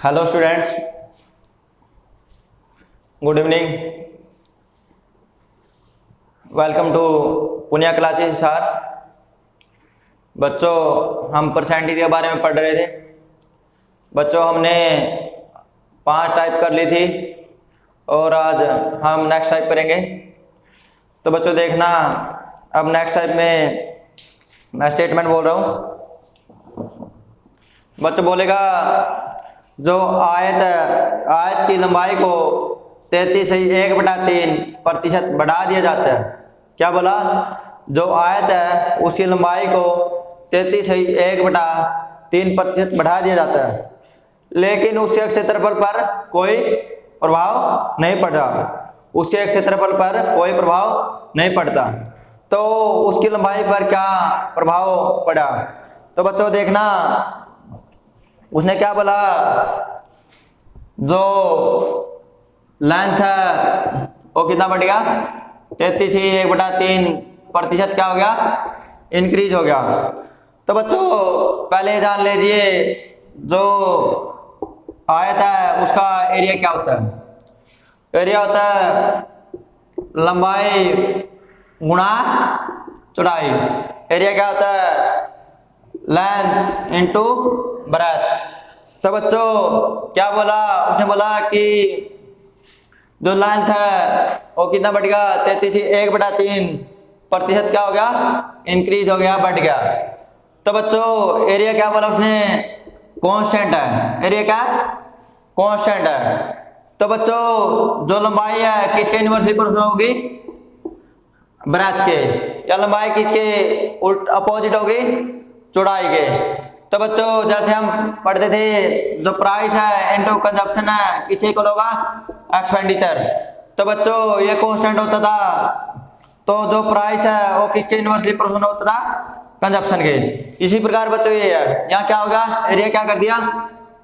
Hello students, good evening. Welcome to Puniya classes sir. बच्चों, हम percentage के बारे में पढ़ रहे थे। बच्चों, हमने 5 टाइप कर ली थी और आज हम नेक्स्ट टाइप करेंगे। तो बच्चों देखना, अब नेक्स्ट टाइप में मैं स्टेटमेंट बोल रहा हूँ। बच्चों बोलेगा जो आयत की लंबाई को 33.1/3% बढ़ा दिया जाता है। क्या बोला? जो आयत है उसकी लंबाई को 33.1/3% बढ़ा दिया जाता है, लेकिन उसके क्षेत्रफल पर कोई प्रभाव नहीं पड़ता। उसके क्षेत्रफल पर कोई प्रभाव नहीं पड़ता। तो उसकी लंबाई पर क्या प्रभाव पड़ा? तो बच्चों देखना, उसने क्या बोला? जो लेंथ है वो कितना बढ़ गया? 33.1/3% क्या हो गया? इंक्रीज हो गया। तो बच्चों पहले जान लीजिए, जो आयत है उसका एरिया क्या होता है? एरिया होता है लंबाई गुणा चौड़ाई। एरिया क्या होता है? Length into breadth. तो बच्चों क्या बोला? उसने बोला कि जो लेंथ है वो कितना बढ़ गया? 33.1/3% क्या हो गया? इंक्रीज हो गया, बढ़ गया। तो बच्चों एरिया क्या बोला उसने? कांस्टेंट है। एरिया क्या है? कांस्टेंट है। तो बच्चों जो लंबाई है किसके इनवर्सली प्रोपोर्शनल होगी? ब्रेथ के। या लंबाई किसके उल्ट अपोजिट होगी? चौड़ाई के। तो बच्चों जैसे हम पढ़ते थे, जो प्राइस है इनटू कंजप्शन है किसके इक्वल होगा? एक्सपेंडिचर। तो बच्चों ये कांस्टेंट होता था, तो जो प्राइस है वो किसके इनवर्सली प्रोपोर्शनल होता था? कंजप्शन के। इसी प्रकार बच्चों ये है, यहाँ क्या होगा? एरिया क्या कर दिया?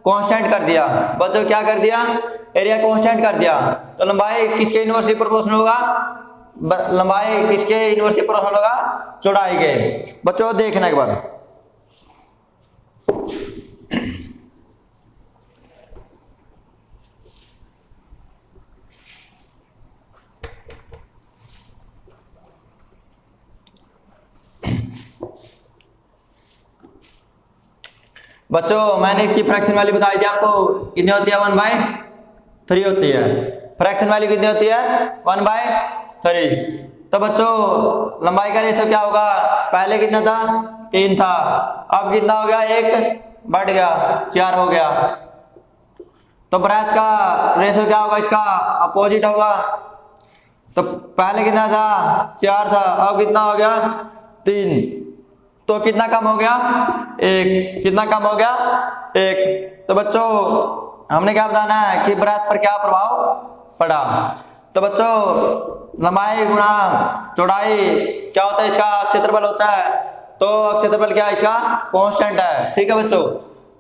कांस्टेंट कर दिया। बच्चों क्या कर दिया? एरिया कांस्टेंट कर दिया। तो लंबाई किसके इनवर्सली प्रोपोर्शनल होगा? लंबाई किसके इनवर्सली प्रोपोर्शनल होगा? चौड़ाई के। बच्चों देखना एक बार, बच्चों मैंने इसकी फ्रैक्शन वैल्यू बताई थी आपको, कितनी होती है? 1/3 होती है। फ्रैक्शन वैल्यू कितनी होती है? 1/3। तो बच्चों लंबाई का रेशो क्या होगा? पहले कितना था? 3 था। अब कितना हो गया? 1 बढ़ गया, 4 हो गया। तो ब्रेथ का रेशो क्या होगा? इसका अपोजिट होगा। तो पहले कितना था? 4 था। अब कितना हो गया? 3। तो कितना कम हो गया? 1। कितना कम हो गया? 1। तो बच्चों हमने क्या बताना है कि ब्रेथ पर क्या प्रभाव पड़ा। तो बच्चों लंबाई गुणा चौड़ाई क्या होता है? इसका क्षेत्रफल होता है। तो क्षेत्रफल क्या है? इसका कांस्टेंट है। ठीक है बच्चों,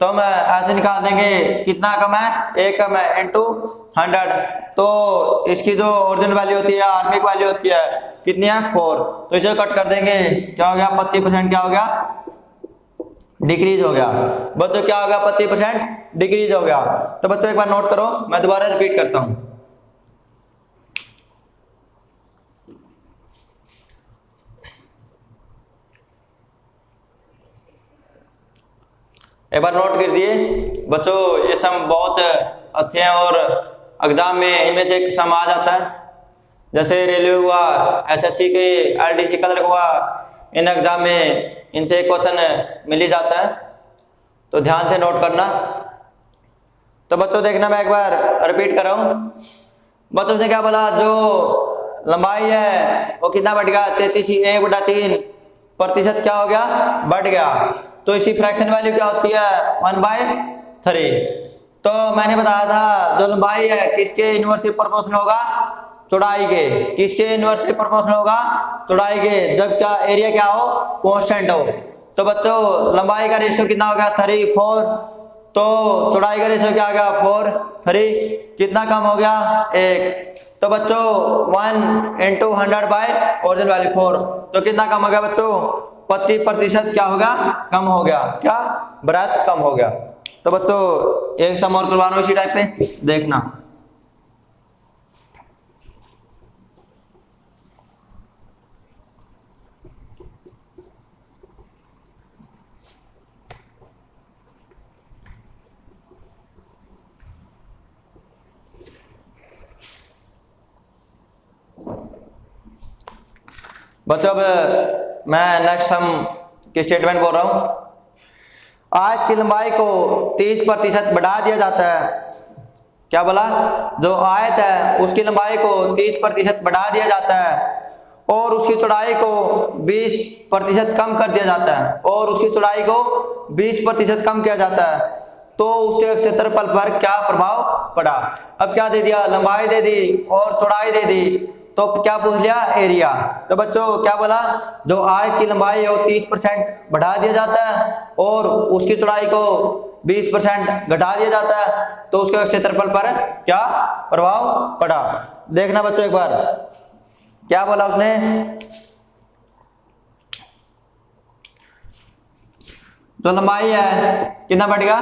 तो हम ऐसे निकाल देंगे कितना कम है? 1 कम है इंटू 100। तो इसकी जो ओरिजिनल वैल्यू होती है, आर्मिक वैल्यू होती है, कितनी है? 4। तो इसे कट कर देंगे, क्या हो गया? 25% क्या हो गया? डिक्रीज हो गया। बच्चों क्या हो गया? 25% डिक्रीज हो गया। तो बच्चों एक बार नोट करो, मैं दोबारा रिपीट करता हूं। एक बार नोट कर दिए बच्चों, ये सम बहुत अच्छे हैं और एग्जाम में इनमें से एक सम आ जाता है। जैसे रेलवे हुआ, एसएससी के आरडीसी क्लर्क हुआ, इन एग्जाम में इनसे एक क्वेश्चन मिल ही जाता है। तो ध्यान से नोट करना। तो बच्चों देखना, मैं एक बार रिपीट कर रहा हूं। बच्चों ने क्या बोला? जो लंबाई है वो कितना बढ़ गया? 33.1/3% क्या हो गया? बढ़ गया। तो इसी फ्रैक्शन वैल्यू क्या होती है? 1/3। तो मैंने बताया था जो लंबाई है किसके इनवर्सली प्रोपोर्शनल होगा? चौड़ाई के। किसके इनवर्सली प्रोपोर्शनल होगा? चौड़ाई के। जब क्या एरिया क्या हो? कांस्टेंट हो। तो बच्चों लंबाई का रेशियो कितना हो गया? 3, 4। तो चौड़ाई का रेशियो क्या आ गया? 4, 3। कितना कम हो गया? 1। तो बच्चों 1 इंटू 100 बाय ओरिजिनल वैल्यू 4। तो कितना कम हो गया बच्चों? 25% क्या होगा? कम हो गया। क्या? ब्रेथ कम हो गया। तो बच्चों एक सम और करवाना इसी टाइप पे, देखना। बच्चों अब मैं नेक्स्ट सम की स्टेटमेंट बोल रहा हूं। आयत की लंबाई को 30% बढ़ा दिया जाता है। क्या बोला? जो आयत है उसकी लंबाई को 30% बढ़ा दिया जाता है और उसकी चौड़ाई को 20% कम कर दिया जाता है, और उसकी चौड़ाई को 20% कम किया जाता है, तो उसके क्षेत्रफल पर क्या प्रभाव पड़ा? अब क्या दे दिया? लंबाई दे दी और चौड़ाई दे दी, तो क्या पूछ लिया? एरिया। तो बच्चों क्या बोला? जो आयत की लंबाई है वो 30% बढ़ा दिया जाता है और उसकी चौड़ाई को 20% घटा दिया जाता है, तो उसके क्षेत्रफल पर क्या प्रभाव पड़ा? देखना बच्चों एक बार क्या बोला उसने। जो लंबाई है कितना बढ़ गया?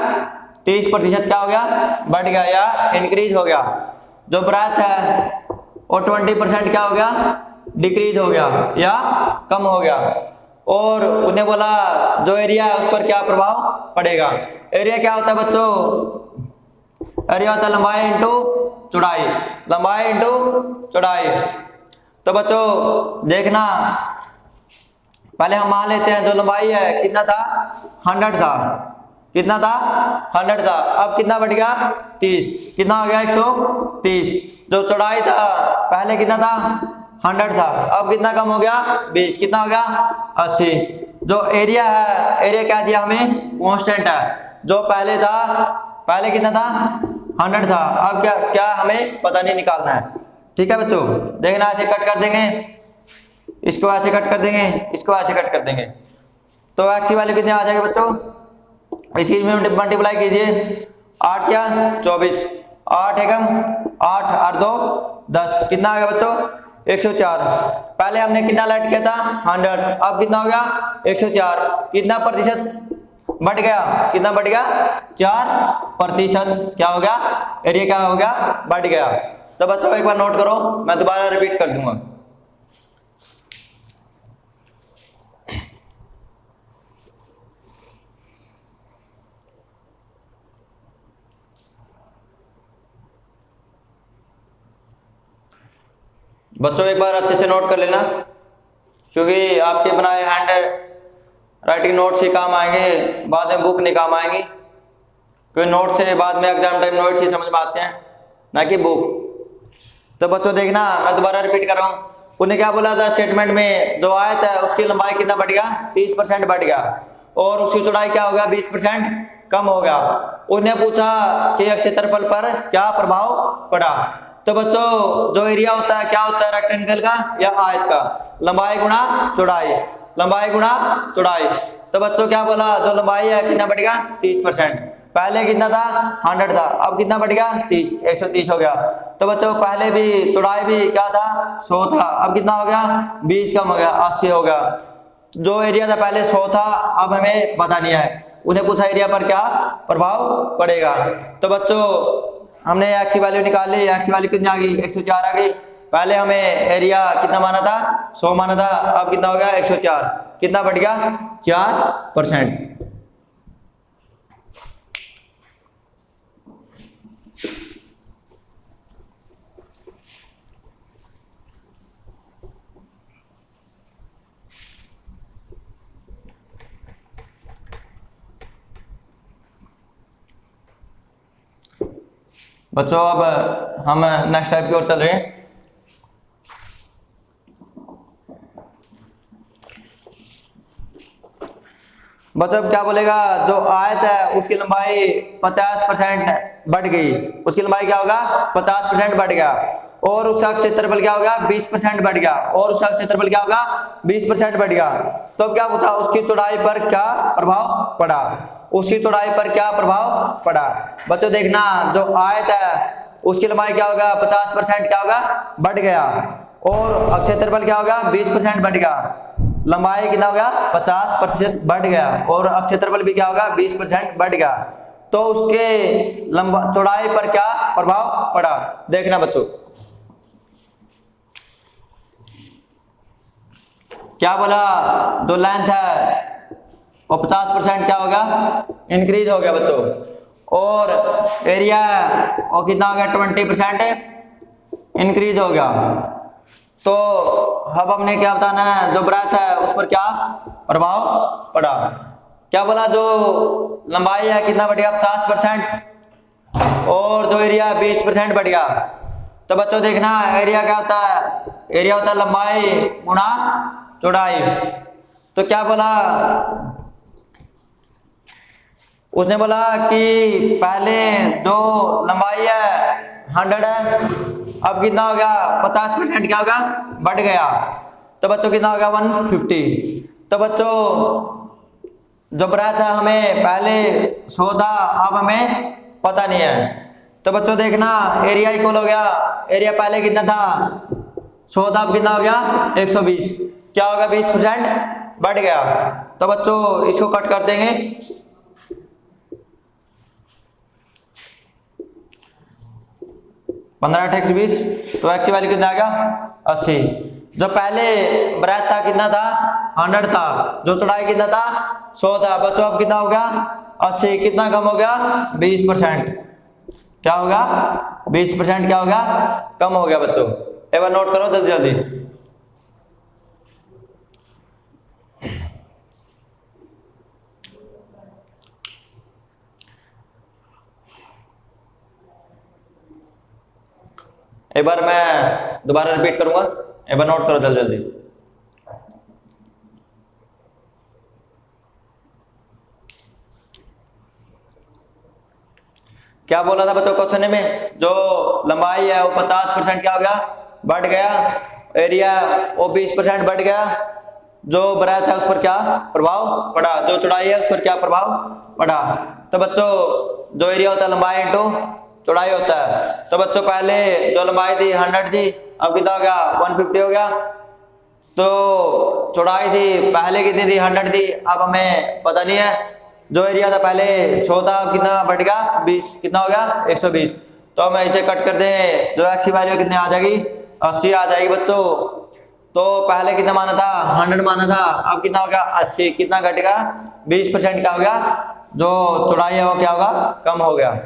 30% क्या हो गया? बढ़ गया या इंक्रीज हो गया। जो ब्रेथ है और 20% क्या हो गया? डिक्रीज हो गया या कम हो गया। और उन्हें बोला जो एरिया है उस पर क्या प्रभाव पड़ेगा। एरिया क्या होता है बच्चों? एरिया होता है लंबाई इंटू चौड़ाई, लंबाई इंटू चौड़ाई। तो बच्चों देखना, पहले हम मान लेते हैं जो लंबाई है कितना था? 100 था। कितना था? 100 था। अब कितना बढ़ गया? 30। कितना हो गया? 130। जो चौड़ाई था पहले कितना था? 100 था। अब कितना कम हो गया? 20। कितना हो गया? 80। जो एरिया है, एरिया क्या दिया हमें? कांस्टेंट है। जो पहले था, पहले कितना था? 100 था। अब क्या हमें पता नहीं, निकालना है। ठीक है बच्चों, देखना ऐसे कट कर देंगे, इसको ऐसे कट कर देंगे, इसको ऐसे कट कर देंगे, तो एक्स की वैल्यू कितनी आ जाएगी बच्चों? इसी में मल्टीप्लाई कीजिए। 8 या 24, 8 एकम 8 और 2 10। कितना आ गया बच्चों? 104। पहले हमने कितना लेट किया था? 100। अब कितना हो गया? 104। कितना प्रतिशत बढ़ गया? कितना बढ़ गया? 4%। क्या हो गया? एरिया क्या हो गया? बढ़ गया। तो बच्चों एक बार नोट करो, मैं दोबारा रिपीट कर दूंगा। बच्चों एक बार अच्छे से नोट कर लेना, क्योंकि आपके बनाए हैंड राइटिंग नोट्स ही काम आएंगे, बाद में बुक नहीं काम आएंगी। क्योंकि नोट से बाद में एग्जाम टाइम नोट्स ही समझ में आते हैं, ना कि बुक। तो बच्चों देखना, मैं दोबारा रिपीट कर रहा हूँ। उन्हें क्या बोला था स्टेटमेंट में? जो आयत है उसकी लंबाई कितना बढ़ गया? 30% बढ़ गया और उसकी चौड़ाई क्या हो गया? 20% कम हो गया। उन्हें पूछा कि क्षेत्रफल पर क्या प्रभाव पड़ा। तो बच्चों जो एरिया होता है क्या होता है? रेक्टेंगल का या आयत का? लंबाई गुणा चौड़ाई, लंबाई गुणा चौड़ाई। तो बच्चों क्या बोला? जो लंबाई है कितना बढ़ गया? 30%। पहले कितना था? 100 था। अब कितना बढ़ गया? 30, 130 हो गया। तो बच्चों पहले भी चौड़ाई भी क्या था? 100 था। अब कितना हो गया? 20 कम हो गया, 80 हो गया। जो एरिया था पहले 100 था, अब हमें पता नहीं है। उन्हें पूछा एरिया पर क्या प्रभाव पड़ेगा। तो बच्चों हमने एक्स की वैल्यू निकाल ली। एक्स की वैल्यू कितनी आ गई? 104 आ गई। पहले हमें एरिया कितना माना था? 100 माना था। अब कितना हो गया? 104। कितना बढ़ गया? 4%। बच्चों अब हम नेक्स्ट टाइप की ओर चल रहे हैं। बच्चों अब क्या बोलेगा? जो आयत है उसकी लंबाई 50% बढ़ गई। उसकी लंबाई क्या होगा? 50% बढ़ गया और उसका क्षेत्रफल क्या होगा? 20% बढ़ गया और उसका क्षेत्रफल क्या होगा? 20% बढ़ गया। तो अब क्या पूछा? उसकी चौड़ाई पर क्या प्रभाव पड़ा? उसकी चौड़ाई पर क्या प्रभाव पड़ा? बच्चों देखना, जो आयत है उसकी लंबाई क्या होगा? 50% क्या होगा? बढ़ गया और क्षेत्रफल क्या होगा? 20% बढ़ गया। लंबाई कितना हो गया? 50% बढ़ गया और क्षेत्रफल भी क्या होगा? 20% बढ़ गया। तो उसके लंबा चौड़ाई पर क्या प्रभाव पड़ा। देखना बच्चों, क्या बोला, जो लेंथ है वो 50% क्या होगा, इंक्रीज हो गया बच्चों, और एरिया वो कितना हो गया, 20% इंक्रीज हो गया। तो अब हमने क्या बताना है, जो ब्रेथ है उस पर क्या प्रभाव पड़ा। क्या बोला, जो लंबाई है कितना बढ़ गया, 50%, और जो एरिया 20% बढ़ गया। तो बच्चों देखना, एरिया क्या होता है, एरिया होता है लंबाई गुणा चौड़ाई। तो क्या बोला, उसने बोला कि पहले जो लंबाई है 100 है, अब कितना हो गया, 50% क्या होगा, बढ़ गया। तो बच्चों कितना हो गया, 150। तो बच्चों जो ब्रेथ है हमें पहले 100 था, अब हमें पता नहीं है। तो बच्चों देखना, एरिया इक्वल हो गया, एरिया पहले कितना था, 100 था, अब कितना हो गया, 120। क्या होगा, 20% बढ़ गया। तो बच्चों इसको कट कर देंगे, 15 × 120, तो x की वैल्यू कितना आ गया, 80। जो पहले ब्रेथ था कितना था, 100 था, जो चौड़ाई कितना था, 100 था। बच्चों अब कितना हो गया, 80, कितना कम हो गया, 20%। क्या होगा, 20% क्या होगा, कम हो गया। बच्चों एक बार नोट करो जल्दी जल्दी। एक बार मैं दोबारा रिपीट करूंगा, एक बार नोट करो जल्दी जल्दी। क्या बोला था बच्चों क्वेश्चन में, जो लंबाई है वो 50% क्या हो गया, बढ़ गया, एरिया वो 20% बढ़ गया, जो ब्रेथ है उस पर क्या प्रभाव पड़ा, जो चौड़ाई है उस पर क्या प्रभाव पड़ा। तो बच्चों जो एरिया होता है लंबाई इंटू चौड़ाई होता है। तो बच्चों पहले जो लंबाई थी 100 थी, अब कितना हो गया, 150 हो गया। तो चौड़ाई थी पहले कितनी थी, 100 थी, अब हमें पता नहीं है। जो एरिया था पहले 100 था, कितना बढ़ गया, 20, कितना हो गया, 120। तो हम इसे कट कर दें, जो x की वैल्यू कितने आ जाएगी, 80 आ जाएगी बच्चों। तो पहले कितना माना था, 100 माना था, अब कितना हो गया, 80, कितना घटेगा, 20% क्या हो गया, जो चौड़ाई है वो क्या होगा, कम हो गया।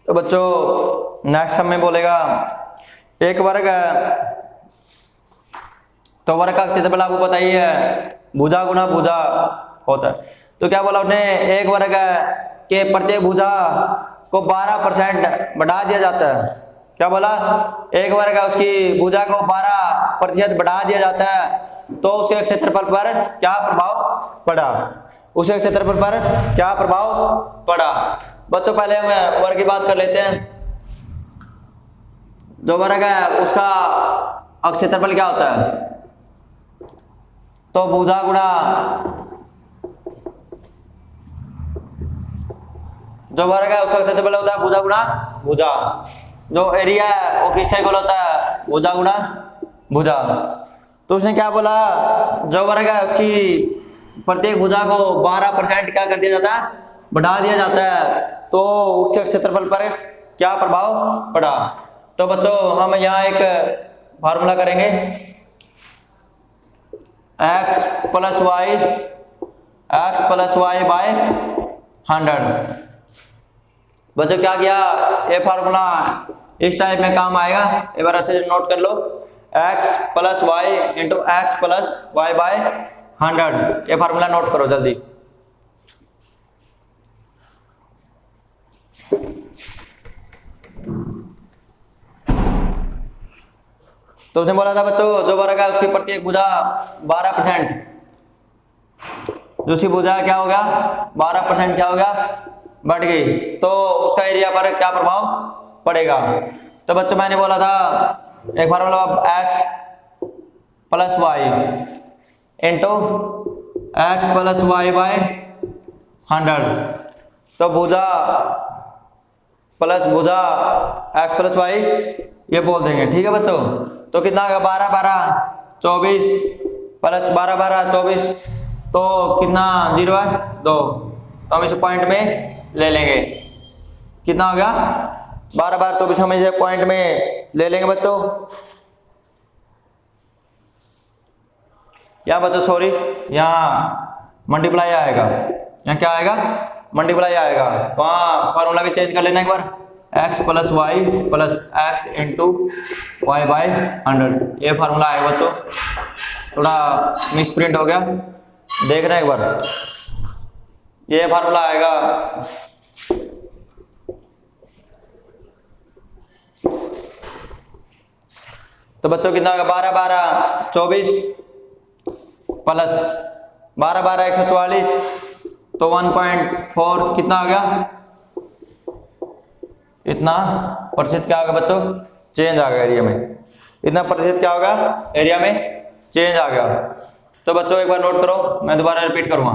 तो बच्चों नेक्स्ट हमें बोलेगा, एक वर्ग है, तो वर्ग का क्षेत्रफल आपको पता ही है, भुजा गुणा भुजा होता है। तो क्या बोला उसने, एक वर्ग है कि प्रत्येक भुजा को 12% बढ़ा दिया जाता है। क्या बोला, एक वर्ग है उसकी भुजा को 12% बढ़ा दिया जाता है, तो उसके क्षेत्रफल पर क्या प्रभाव पड़ा, उसके क्षेत्रफल पर क्या प्रभाव पड़ा। बच्चों पहले हम वर्ग की बात कर लेते हैं। जो वर्ग है उसका क्षेत्रफल क्या होता है, तो भुजा गुणा, जो वर्ग है उसका क्षेत्रफल होता है भुजा गुणा भुजा। जो एरिया है वो किससे इक्वल होता है, भुजा गुणा भुजा। तो उसने क्या बोला, जो वर्ग है उसकी प्रत्येक भुजा को 12% क्या कर दिया जाता है, बढ़ा दिया जाता है, तो उसके क्षेत्रफल पर क्या प्रभाव पड़ा। तो बच्चों हम यहाँ एक फार्मूला करेंगे, x + y बाय 100। बच्चों क्या किया, ये फार्मूला इस टाइप में काम आएगा, एक बार अच्छे से नोट कर लो, x + y into x + y by 100। ये फार्मूला नोट करो जल्दी। तो उसने बोला था बच्चों, जो वर्ग है उसकी प्रत्येक भुजा 12%, जो उसकी भुजा क्या होगा, 12% क्या होगा, बढ़ गई, तो उसका एरिया पर क्या प्रभाव पड़ेगा। तो बच्चों मैंने बोला था एक formula x plus y into x plus y by 100, तो भुजा प्लस भुजा x प्लस वाई ये बोल देंगे। ठीक है बच्चों, तो कितना आ गया 12 12 24 प्लस 12 12 24, तो कितना 0 है 2, तो हम इसे पॉइंट में ले लेंगे। कितना हो गया 12 12 24, हम इसे पॉइंट में ले लेंगे बच्चों। यहाँ बच्चों सॉरी, यहाँ मल्टीप्लाई आएगा, यहाँ क्या आएगा मल्टीप्लाई आएगा, वहाँ फार्मूला भी चेंज कर लेना एक बार, x plus y plus x into y by 100, ये फार्मूला आएगा बच्चों। थोड़ा मिस प्रिंट हो गया, देखना एक बार, ये फार्मूला आएगा। तो बच्चों कितना होगा 12 12 24 प्लस 12 12 144, तो 1.4 कितना आ गया, इतना प्रतिशत क्या होगा बच्चों चेंज आ गया एरिया में, इतना प्रतिशत क्या होगा एरिया में चेंज आ गया। तो बच्चों एक बार नोट करो, मैं दोबारा रिपीट करूंगा।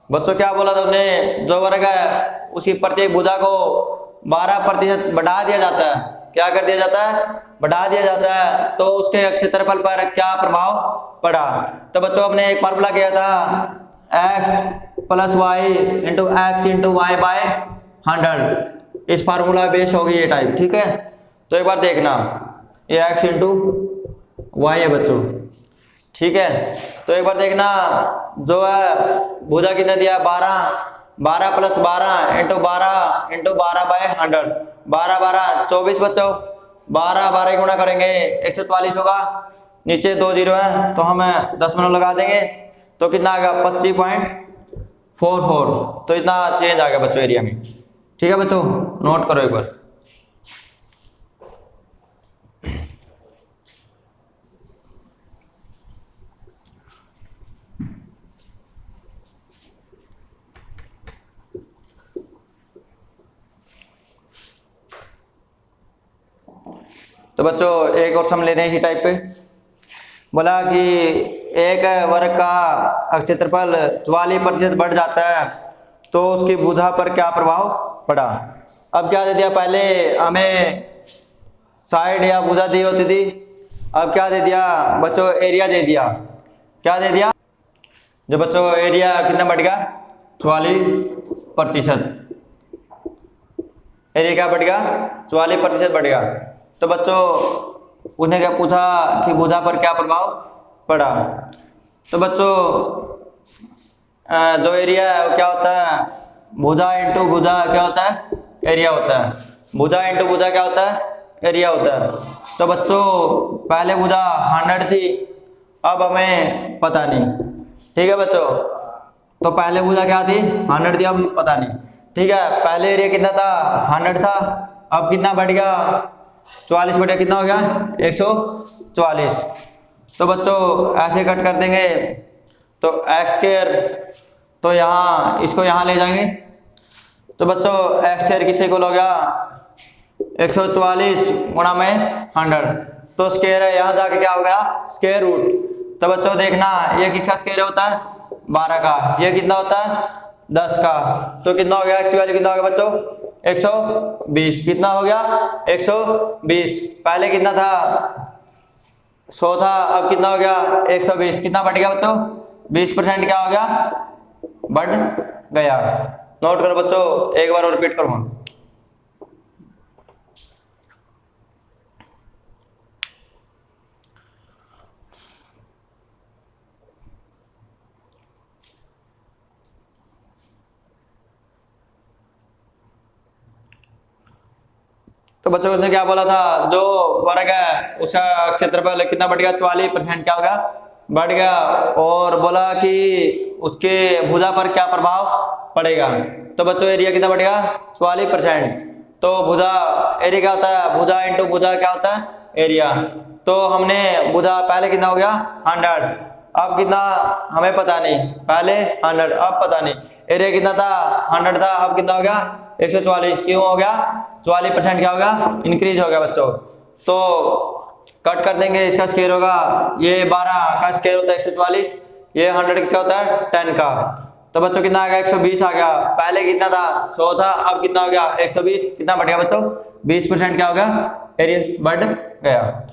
बच्चों क्या बोला था हमने, जो वर्ग है उसी प्रत्येक भुजा को 12% बढ़ा दिया जाता है। क्या कर दिया जाता है बढ़ा दिया जाता है, तो उसके क्षेत्रफल पर क्या प्रभाव पड़ा। तो बच्चों हमने एक फार्मूला किया था x plus y into x into y by 100, इस फार्मूला बेस्ड होगी ये टाइप। ठीक है, तो एक बार देखना, ये x इंटू वाई है बच्चों। ठीक है, तो एक बार देखना, जो है भुजा कितना दिया 12 12 प्लस 12 इंटू 12 बाय 100, 12 12 24 बच्चों, 12 12 गुणा करेंगे 144 होगा, नीचे 2 0 है तो हम 10 लगा देंगे, तो कितना आ गया 25.44, तो इतना चेंज आ गया बच्चों एरिया में। ठीक है बच्चों, नोट करो एक बार। तो बच्चों एक और सम ले रहे हैं इसी टाइप पे, बोला कि एक वर्ग का क्षेत्रफल 44% बढ़ जाता है तो उसकी भुजा पर क्या प्रभाव पड़ा। अब क्या दे दिया, पहले हमें साइड या भुजा दी होती थी, अब क्या दे दिया बच्चों एरिया दे दिया। क्या दे दिया, जो बच्चों एरिया कितना बढ़ गया 44%, एरिया क्या बढ़ गया 44% बढ़ गया। तो बच्चों उसने क्या पूछा कि भुजा पर क्या प्रभाव पड़ा। तो बच्चों जो एरिया है वो क्या होता है, भुजा इंटू भुजा क्या होता है एरिया होता है, भुजा इंटू भुजा क्या होता है एरिया होता है। तो बच्चों पहले भुजा 100 थी, अब हमें पता नहीं। ठीक है बच्चों, तो पहले भुजा क्या थी 100 थी, अब पता नहीं। ठीक है, पहले एरिया कितना था 100 था, अब कितना बढ़ गया 44 बटे कितना हो गया 144। तो बच्चों ऐसे कट कर देंगे, तो एक्स स्क्वायर, तो यहाँ इसको यहाँ ले जाएंगे, तो बच्चों एक्स स्क्वायर किससे इक्वल हो गया 144 गुणा में 100, तो स्क्वायर है यहाँ जाके क्या हो गया स्क्वायर रूट। तो बच्चों देखना ये किसका स्क्वायर होता है 12 का, ये कितना होता है 10 का, तो कितना हो गया एक्स की वैल्यू कितना हो गया बच्चों 120। कितना हो गया 120, पहले कितना था 100 था, अब कितना हो गया 120, कितना बढ़ गया बच्चों 20% क्या हो गया बढ़ गया। नोट करो बच्चों, एक बार और रिपीट करूंगा। तो बच्चों उसने क्या बोला था, जो वर्ग है उसका क्षेत्रफल कितना बढ़ गया 44% क्या हो गया बढ़ गया, और बोला कि उसके भुजा पर क्या प्रभाव पड़ेगा। तो बच्चों एरिया कितना बढ़ेगा 44%, तो भुजा एरिया क्या होता है भुजा इंटू भुजा क्या होता है एरिया। तो हमने भुजा पहले कितना हो गया 100, अब कितना हमें पता नहीं, पहले 100 अब पता नहीं। एरिया कितना था 100 था, अब कितना हो गया 144। क्यों हो गया 44% क्या होगा इंक्रीज हो गया बच्चों। तो कट कर देंगे, इसका स्क्वायर होगा ये 12 का स्क्वायर होता है 144, ये 100 किसका होता है 10 का। तो बच्चों कितना आ गया 120 आ गया। पहले कितना था 100 था, अब कितना हो गया 120। कितना बढ़ गया बच्चों 20% क्या होगा एरिया बढ़ गया।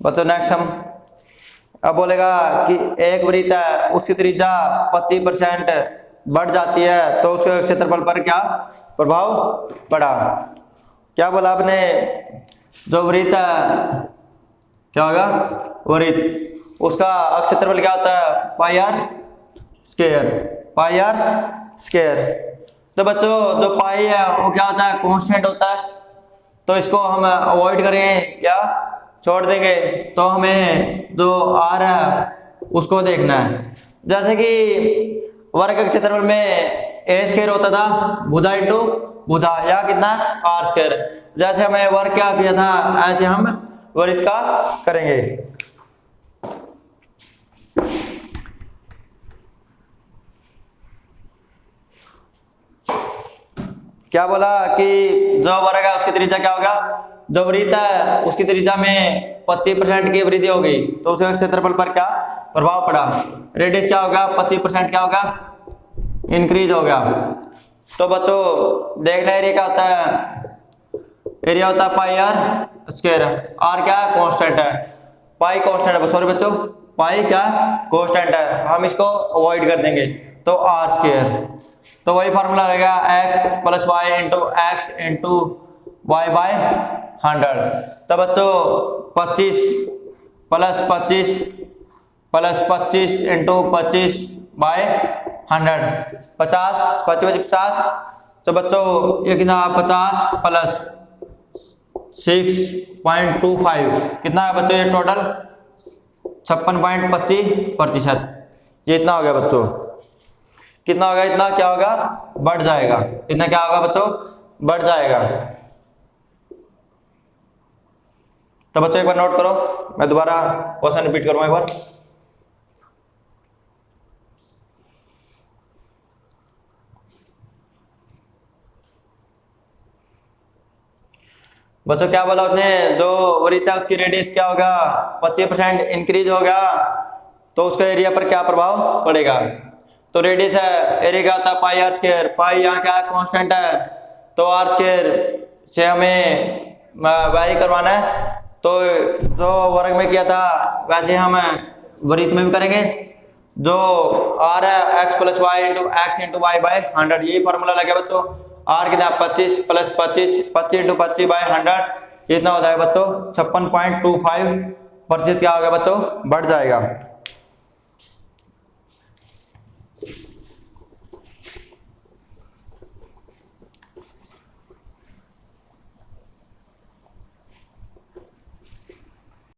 बच्चों नेक्स्ट हम अब बोलेगा कि एक वृत्त है उसकी त्रिज्या 25% बढ़ जाती है तो उसके क्षेत्रफल पर क्या प्रभाव पड़ा। क्या बोला आपने, जो वृत्त है क्या होगा वृत्त, उसका क्षेत्रफल क्या होता है pi r square, pi r square. तो बच्चों जो पाई है वो क्या होता है कांस्टेंट होता है, तो इसको हम अवॉइड करेंगे या छोड़ देंगे। तो हमें जो आर है उसको देखना है। जैसे कि वर्ग के क्षेत्रफल में ए स्क्वायर होता था भुजा इंटू भुजा या कितना आर स्क्वायर। जैसे हमें वर्ग क्या किया था ऐसे हम वृत्त का करेंगे। क्या बोला कि जो वर्ग है उसकी त्रिज्या क्या होगा, जो वृत्त है उसकी त्रिज्या में 25% की वृद्धि होगी तो उसके क्षेत्रफल पर क्या प्रभाव पड़ा। रेडियस क्या होगा 25% क्या होगा इंक्रीज हो गया। तो बच्चों देखना एरिया क्या होता है, एरिया होता है पाई आर स्क्वायर। आर क्या है कांस्टेंट है, पाई कांस्टेंट है, सॉरी बच्चों पाई क्या कांस्टेंट है, हम इसको अवॉइड कर देंगे तो आर स्क्वायर। तो वही फार्मूला रहेगा x plus y into x into y by 100। तो बच्चों 25 प्लस 25 प्लस 25 इंटू 25 बाय 100, 50 25 50। तो बच्चों ये कितना 50 प्लस 6.25 कितना है बच्चों ये टोटल 56.25%। ये इतना हो गया बच्चों, कितना होगा इतना क्या होगा बढ़ जाएगा, इतना क्या होगा बच्चों बढ़ जाएगा। तो बच्चों एक बार नोट करो, मैं दोबारा क्वेश्चन रिपीट करूंगा एक बार। बच्चों क्या बोला उसने, जो वृत्त है उसकी रेडियस क्या होगा 25% इंक्रीज होगा तो उसका एरिया पर क्या प्रभाव पड़ेगा। तो रेडियस है एरिया क्या होता है पाई आर स्क्वायर, पाई यहाँ क्या कांस्टेंट है तो आर स्क्वायर से हमें वैरी करवाना है। तो जो वर्ग में किया था वैसे हम वृत्त में भी करेंगे। जो आर है x plus y into x into y by 100, यही फॉर्मूला लगे बच्चों। आर कितना 25 प्लस 25 25 इंटू 25 बाय 100 इतना हो जाएगा बच्चों 56.25% क्या हो गया बच्चों बढ़ जाएगा।